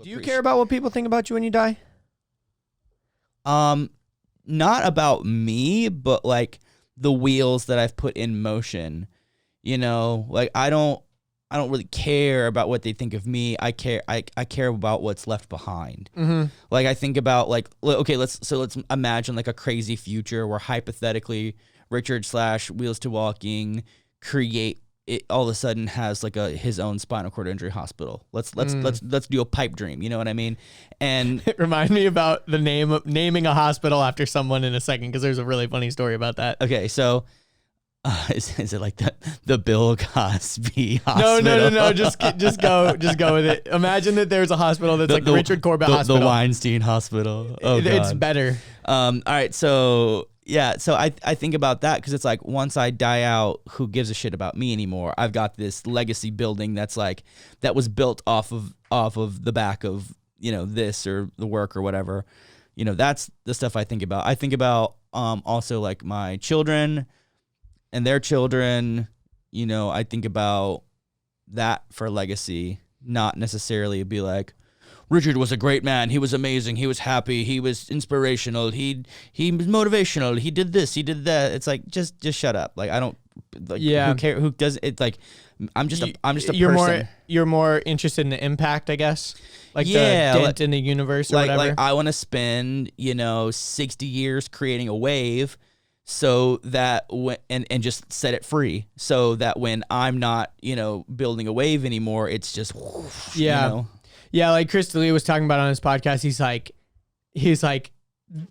Do you care about what people think about you when you die? Not about me, but like the wheels that I've put in motion. You know, like I don't really care about what they think of me. I care about what's left behind. Mm-hmm. Like I think about like, okay, let's imagine like a crazy future where hypothetically Richard / Wheels2Walking create it all of a sudden has like his own spinal cord injury hospital. Let's do a pipe dream. You know what I mean? And it reminded me about the naming a hospital after someone in a second, because there's a really funny story about that. Okay, so is it like the Bill Cosby hospital? No. Just go with it. Imagine that there's a hospital that's the Richard Corbett hospital. The Weinstein hospital. Oh, it's God. better. All right, so yeah, so I think about that because it's like once I die out, who gives a shit about me anymore? I've got this legacy building that was built off of the back of, you know, this or the work or whatever. You know, that's the stuff I think about. I think about also like my children and their children. You know, I think about that for legacy, not necessarily be like, Richard was a great man. He was amazing. He was happy. He was inspirational. He was motivational. He did this. He did that. It's like just shut up. Like I don't. Like, yeah. Who cares? Who does it? Like I'm just a person. You're more interested in the impact, I guess. Like yeah, the dent in the universe or whatever. Like I want to spend 60 years creating a wave, so that and just set it free, so that when I'm not building a wave anymore, it's just whoosh, yeah. Yeah, like Chris D'Elia was talking about on his podcast, he's like,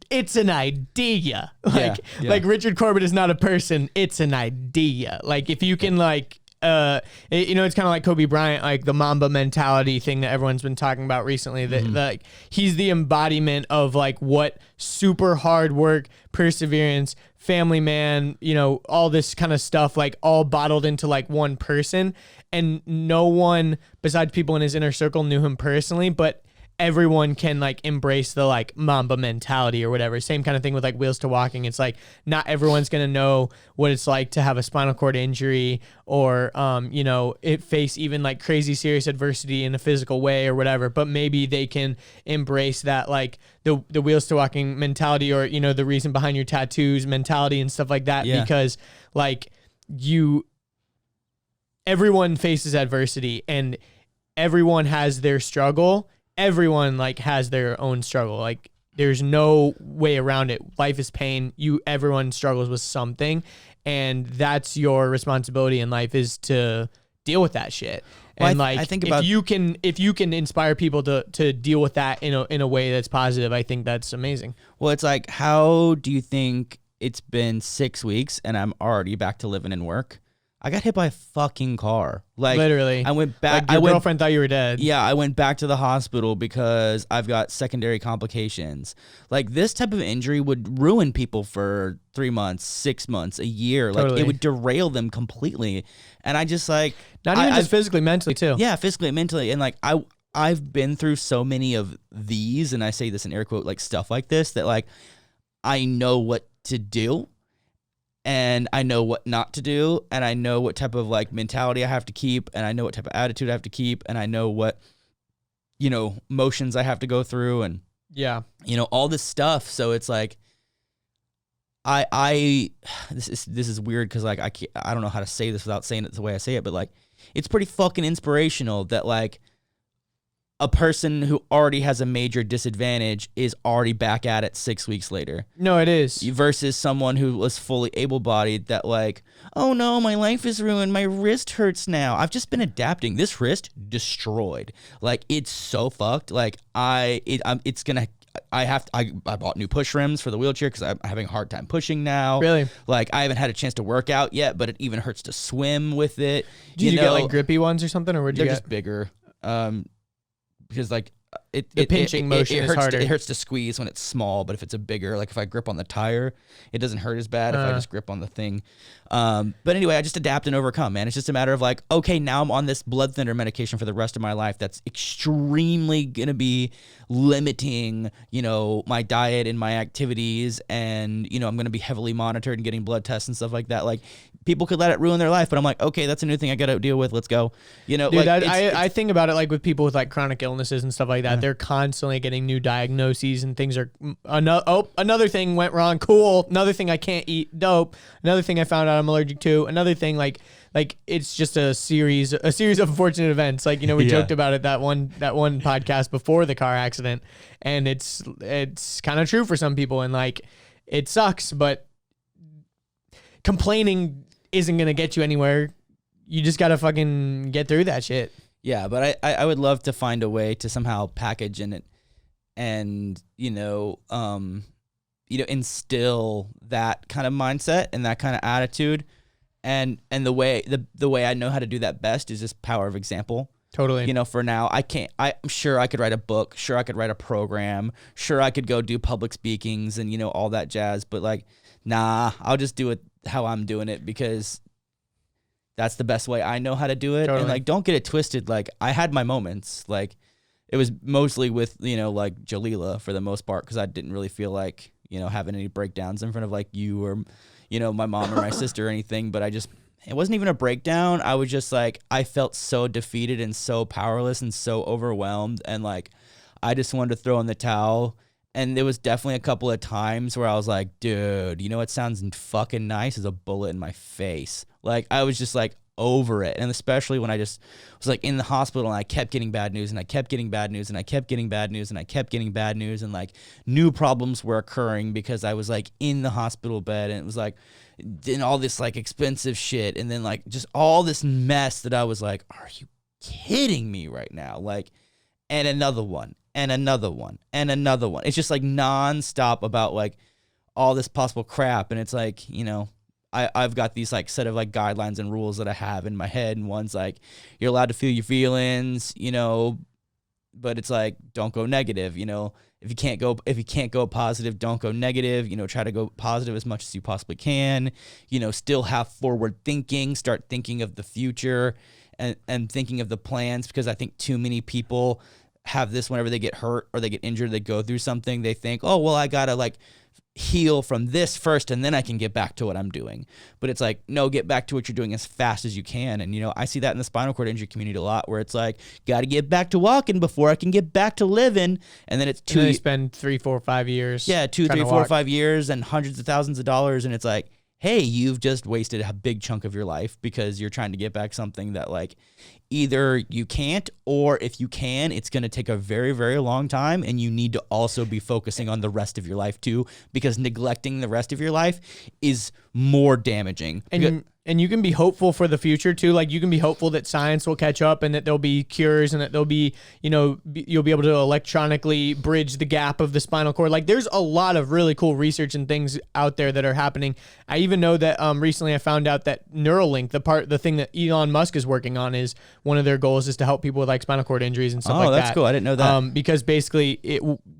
it's an idea. Like Richard Corbett is not a person, it's an idea. Like if you can it's kind of like Kobe Bryant, like the Mamba mentality thing that everyone's been talking about recently, that like he's the embodiment of like what super hard work, perseverance, family man, all this kind of stuff, like all bottled into like one person. And no one besides people in his inner circle knew him personally, but everyone can like embrace the like Mamba mentality or whatever. Same kind of thing with like Wheels2Walking. It's like not everyone's going to know what it's like to have a spinal cord injury or, it face even like crazy serious adversity in a physical way or whatever, but maybe they can embrace that, like the Wheels2Walking mentality or, the reason behind your tattoos mentality and stuff like that, because like everyone faces adversity and everyone has their struggle. Everyone like has their own struggle. Like there's no way around it. Life is pain. Everyone struggles with something, and that's your responsibility in life, is to deal with that shit. Well, and I think about if you can inspire people to deal with that in a way that's positive, I think that's amazing. Well, it's like, how do you think it's been 6 weeks and I'm already back to living and work? I got hit by a fucking car. Like literally. I went back. Like your girlfriend thought you were dead. Yeah, I went back to the hospital because I've got secondary complications. Like this type of injury would ruin people for 3 months, 6 months, a year. Like Totally. it would derail them completely. And I just like not even just physically, mentally too. Yeah, physically, mentally, and like I've been through so many of these, and I say this in air quote, like stuff like this, that like I know what to do. And I know what not to do, and I know what type of like mentality I have to keep, and I know what type of attitude I have to keep, and I know what, motions I have to go through, and all this stuff. So it's like, this is weird because like I don't know how to say this without saying it the way I say it, but like it's pretty fucking inspirational that like a person who already has a major disadvantage is already back at it 6 weeks later. No, it is. Versus someone who was fully able-bodied that like, oh no, my life is ruined. My wrist hurts now. I've just been adapting. This wrist destroyed. Like it's so fucked. Like I bought new push rims for the wheelchair because I'm having a hard time pushing now. Really? Like I haven't had a chance to work out yet, but it even hurts to swim with it. Did you get like grippy ones or something, or would you They're get? just bigger. Because like the pinching motion hurts, is harder. It hurts to squeeze when it's small, but if it's a bigger, like if I grip on the tire, it doesn't hurt as bad if I just grip on the thing. But anyway, I just adapt and overcome, man. It's just a matter of like, okay, now I'm on this blood thinner medication for the rest of my life. That's extremely gonna be limiting, my diet and my activities, and I'm gonna be heavily monitored and getting blood tests and stuff like that. Like people could let it ruin their life, but I'm like, okay, that's a new thing I got to deal with. Let's go. You know, dude, like I think about it like with people with like chronic illnesses and stuff like that. They're constantly getting new diagnoses and things are another thing went wrong. Cool. Another thing I can't eat. Dope. Another thing I found out I'm allergic to. Another thing like it's just a series of unfortunate events. Like, you know, we joked about it that one podcast before the car accident, and it's kind of true for some people, and like it sucks, but complaining isn't gonna get you anywhere. You just gotta fucking get through that shit. Yeah, but I would love to find a way to somehow package in it and instill that kind of mindset and that kind of attitude, and the way I know how to do that best is just power of example. Totally. You know, for now, I'm sure I could write a book, sure I could write a program, sure I could go do public speakings and, you know, all that jazz, but like, nah, I'll just do it how I'm doing it because that's the best way I know how to do it. Totally. And like, don't get it twisted. Like, I had my moments. Like, it was mostly with, you know, like Jalila for the most part, because I didn't really feel like, you know, having any breakdowns in front of like you or, you know, my mom or my sister or anything. But it wasn't even a breakdown. I was just like, I felt so defeated and so powerless and so overwhelmed. And like, I just wanted to throw in the towel. And there was definitely a couple of times where I was like, dude, you know what sounds fucking nice is a bullet in my face. Like, I was just like over it. And especially when I just was like in the hospital and I kept getting bad news and I kept getting bad news and I kept getting bad news and I kept getting bad news and like new problems were occurring because I was like in the hospital bed and it was like, and all this like expensive shit. And then like just all this mess that I was like, are you kidding me right now? Like, and another one. And another one, and another one. It's just like nonstop about like all this possible crap. And it's like, you know, I've got these like set of like guidelines and rules that I have in my head. And one's like, you're allowed to feel your feelings, you know, but it's like, don't go negative, you know. If you can't go positive, don't go negative, you know, try to go positive as much as you possibly can, you know, still have forward thinking, start thinking of the future and thinking of the plans, because I think too many people have this whenever they get hurt or they get injured, they go through something, they think, oh, well, I gotta like heal from this first and then I can get back to what I'm doing. But it's like, no, get back to what you're doing as fast as you can. And, you know, I see that in the spinal cord injury community a lot, where it's like, got to get back to walking before I can get back to living. And then it's and then they spend 3, 4, 5 years. Yeah, 2, 3, 4, 5 years and hundreds of thousands of dollars. And it's like, hey, you've just wasted a big chunk of your life because you're trying to get back something that like either you can't, or if you can, it's going to take a very, very long time. And you need to also be focusing on the rest of your life too, because neglecting the rest of your life is more damaging. And you can be hopeful for the future too. Like, you can be hopeful that science will catch up and that there'll be cures and that there'll be, you know, you'll be able to electronically bridge the gap of the spinal cord. Like, there's a lot of really cool research and things out there that are happening. I even know that recently I found out that Neuralink, the thing that Elon Musk is working on, is one of their goals is to help people with like spinal cord injuries and stuff like that. Oh, that's cool. I didn't know that. Because basically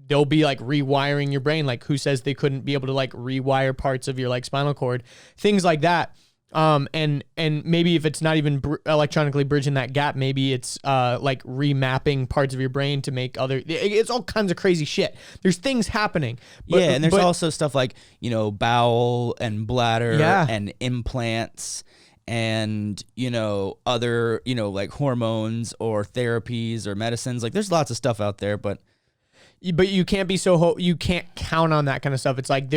they'll be like rewiring your brain. Like, who says they couldn't be able to like rewire parts of your like spinal cord, things like that. And maybe if it's not even electronically bridging that gap, maybe it's like remapping parts of your brain to make it's all kinds of crazy shit. There's things happening. And there's also stuff like, you know, bowel and bladder and implants and, you know, other, you know, like hormones or therapies or medicines. Like, there's lots of stuff out there, but you can't be you can't count on that kind of stuff. It's like,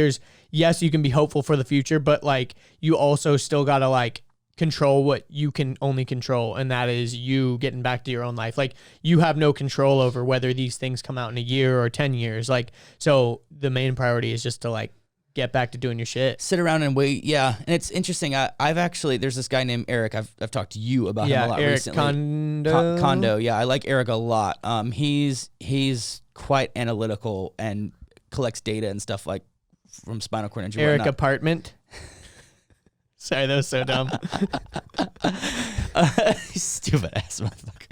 yes, you can be hopeful for the future, but like, you also still got to like control what you can only control. And that is you getting back to your own life. Like, you have no control over whether these things come out in a year or 10 years. Like, so the main priority is just to like get back to doing your shit. Sit around and wait. Yeah. And it's interesting. I've actually, there's this guy named Eric. I've talked to you about him a lot Eric recently. Kondo. Yeah. I like Eric a lot. He's quite analytical and collects data and stuff like from spinal cord injury. Eric Apartment. Sorry, that was so dumb. Stupid ass motherfucker.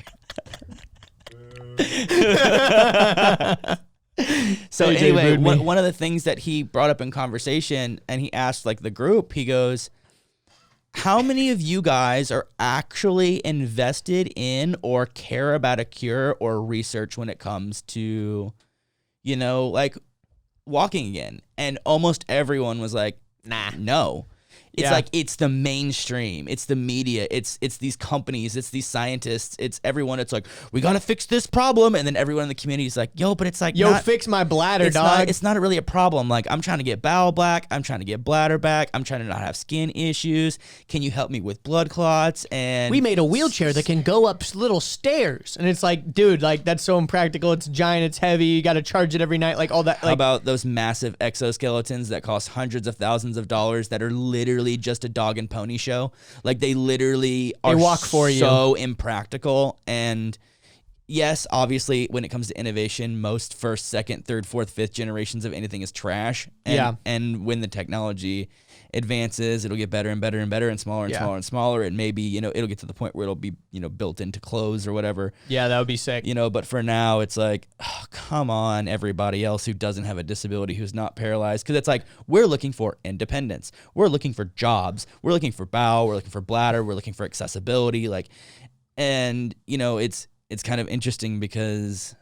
So anyway, one of the things that he brought up in conversation, and he asked like the group, he goes, how many of you guys are actually invested in or care about a cure or research when it comes to, you know, like walking again? And almost everyone was like, nah, no. It's like it's the mainstream, it's the media, it's these companies, it's these scientists, it's everyone. It's like, we gotta fix this problem, and then everyone in the community is like, yo, but it's like, fix my bladder, dog. It's not really a problem. Like, I'm trying to get bowel back, I'm trying to get bladder back, I'm trying to not have skin issues. Can you help me with blood clots? And we made a wheelchair that can go up little stairs, and it's like, dude, like that's so impractical. It's giant, it's heavy. You got to charge it every night, like all that. Like, how about those massive exoskeletons that cost hundreds of thousands of dollars that are literally just a dog and pony show? Like, they literally are walk for you. So impractical. And yes, obviously, when it comes to innovation, most first, second, third, fourth, fifth generations of anything is trash. And, and when the technology advances, it'll get better and better and better and smaller and smaller and smaller. And maybe, you know, it'll get to the point where it'll be, you know, built into clothes or whatever. Yeah, that would be sick. You know, but for now, it's like, oh, come on, everybody else who doesn't have a disability, who's not paralyzed. Because it's like, we're looking for independence. We're looking for jobs. We're looking for bowel. We're looking for bladder. We're looking for accessibility. Like, and, you know, it's kind of interesting because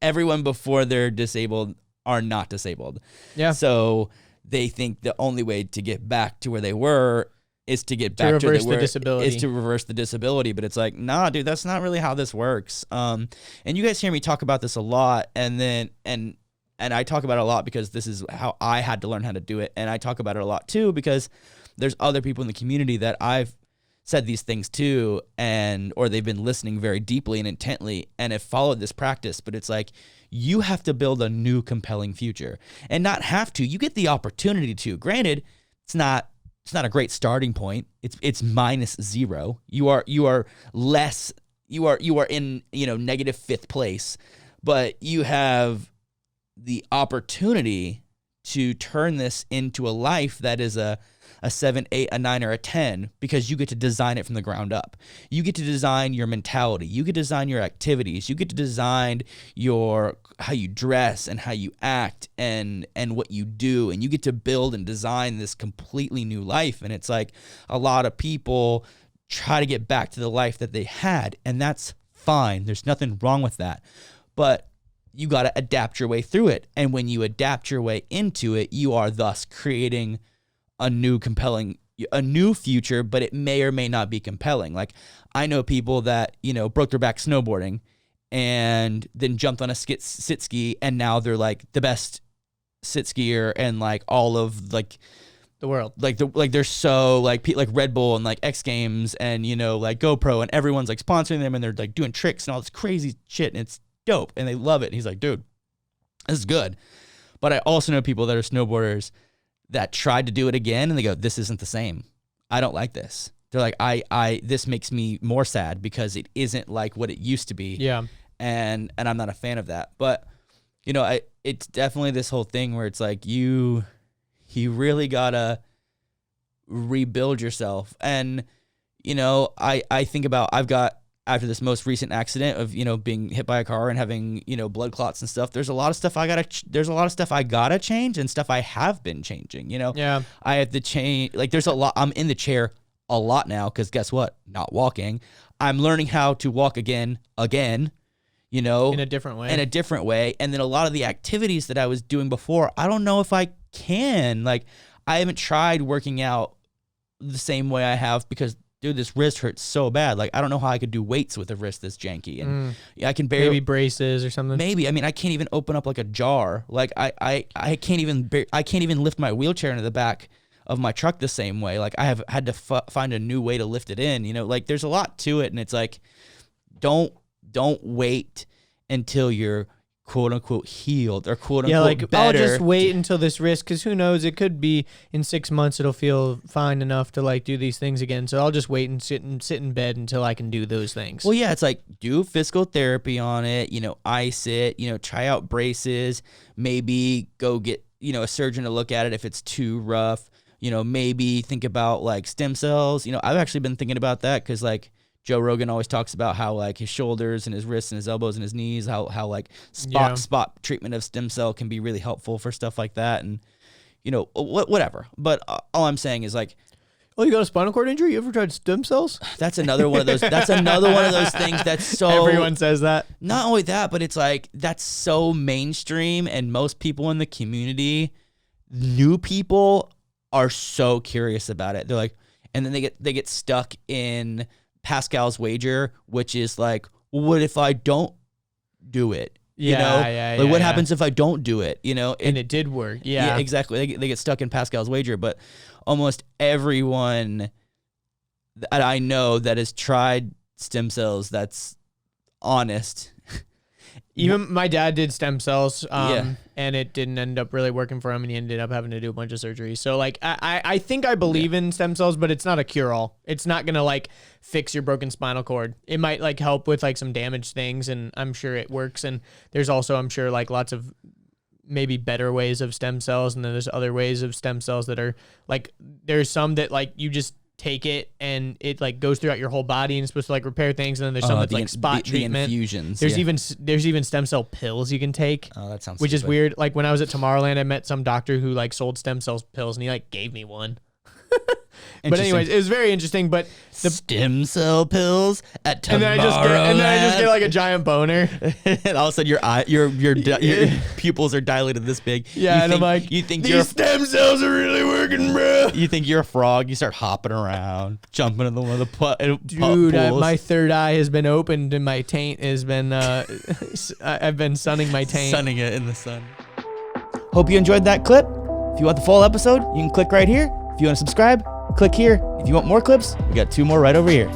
everyone before they're disabled are not disabled. Yeah. So they think the only way to get back to where they were is to get back to reverse the disability. Is to reverse the disability. But it's like, nah, dude, that's not really how this works. And you guys hear me talk about this a lot, and I talk about it a lot because this is how I had to learn how to do it. And I talk about it a lot too because there's other people in the community that I've said these things to, or they've been listening very deeply and intently and have followed this practice. But it's like, you have to build a new compelling future, and not have to. You get the opportunity to. Granted, it's not a great starting point. It's -0. You are less. You are in, you know, negative fifth place, but you have the opportunity to turn this into a life that is a 7, 8, a 9, or a 10, because you get to design it from the ground up. You get to design your mentality. You get to design your activities. You get to design how you dress and how you act and what you do. And you get to build and design this completely new life. And it's like, a lot of people try to get back to the life that they had, and that's fine. There's nothing wrong with that. But you got to adapt your way through it. And when you adapt your way into it, you are thus creating a new future, but it may or may not be compelling. Like, I know people that, you know, broke their back snowboarding and then jumped on a sit ski, and now they're like the best sit skier and like all of like the world. Like they're so like Red Bull and like X Games and, you know, like GoPro, and everyone's like sponsoring them, and they're like doing tricks and all this crazy shit, and it's dope and they love it. And he's like, dude, this is good. But I also know people that are snowboarders that tried to do it again, and they go, this isn't the same. I don't like this. They're like, this makes me more sad because it isn't like what it used to be. Yeah. And I'm not a fan of that. But, you know, it's definitely this whole thing where it's like, you really gotta rebuild yourself. And, you know, I think about, after this most recent accident of, you know, being hit by a car and having, you know, blood clots and stuff, there's a lot of stuff I gotta change, and stuff I have been changing, you know? Yeah. I have to change, like, there's a lot, I'm in the chair a lot now, because guess what? Not walking. I'm learning how to walk again, you know? In a different way. And then a lot of the activities that I was doing before, I don't know if I can. Like, I haven't tried working out the same way I have because, dude, this wrist hurts so bad. Like, I don't know how I could do weights with a wrist that's janky. And I can barely... Maybe braces or something. Maybe. I mean, I can't even open up like a jar. Like, I can't even lift my wheelchair into the back of my truck the same way. Like, I have had to find a new way to lift it in. You know, like, there's a lot to it. And it's like, don't wait until you're quote unquote healed or quote unquote better. I'll just wait until this wrist, because who knows, it could be in 6 months it'll feel fine enough to like do these things again. So I'll just wait and sit in bed until I can do those things. Well, yeah, it's like, do physical therapy on it, you know, ice it, you know, try out braces, maybe go get, you know, a surgeon to look at it if it's too rough, you know, maybe think about like stem cells. You know, I've actually been thinking about that because like Joe Rogan always talks about how like his shoulders and his wrists and his elbows and his knees, how like spot treatment of stem cell can be really helpful for stuff like that. And, you know, whatever. But all I'm saying is like, oh, you got a spinal cord injury? You ever tried stem cells? That's another one of those. That's another one of those things that's so. Everyone says that. Not only that, but it's like, that's so mainstream, and most people in the community, new people, are so curious about it. They're like, and then they get stuck in Pascal's wager, which is like, well, what if I don't do it? You know, what happens if I don't do it? You know, and it did work. Yeah, exactly. They get stuck in Pascal's wager, but almost everyone that I know that has tried stem cells, that's honest. Even my dad did stem cells, and it didn't end up really working for him, and he ended up having to do a bunch of surgery. So, like, I think I believe in stem cells, but it's not a cure-all. It's not gonna like fix your broken spinal cord. It might like help with like some damaged things, and I'm sure it works. And there's also, I'm sure, like lots of maybe better ways of stem cells, and then there's other ways of stem cells that are like, there's some that like you just take it and it like goes throughout your whole body and it's supposed to like repair things, and then there's some that's like spot treatment. The infusions. There's even stem cell pills you can take. Oh, that sounds which stupid. is weird. Like when I was at Tomorrowland, I met some doctor who like sold stem cells pills, and he like gave me one. But anyways, it was very interesting. But the stem cell pills at Tomorrowland. And then I just get like a giant boner, and all of a sudden your pupils are dilated this big. Yeah, and I'm like, you think these stem cells are really working, bro. You think you're a frog. You start hopping around, jumping in one of the dude. pools. My third eye has been opened, and my taint has been. I've been sunning my taint. Sunning it in the sun. Hope you enjoyed that clip. If you want the full episode, you can click right here. If you want to subscribe, click here. If you want more clips, we got 2 more right over here.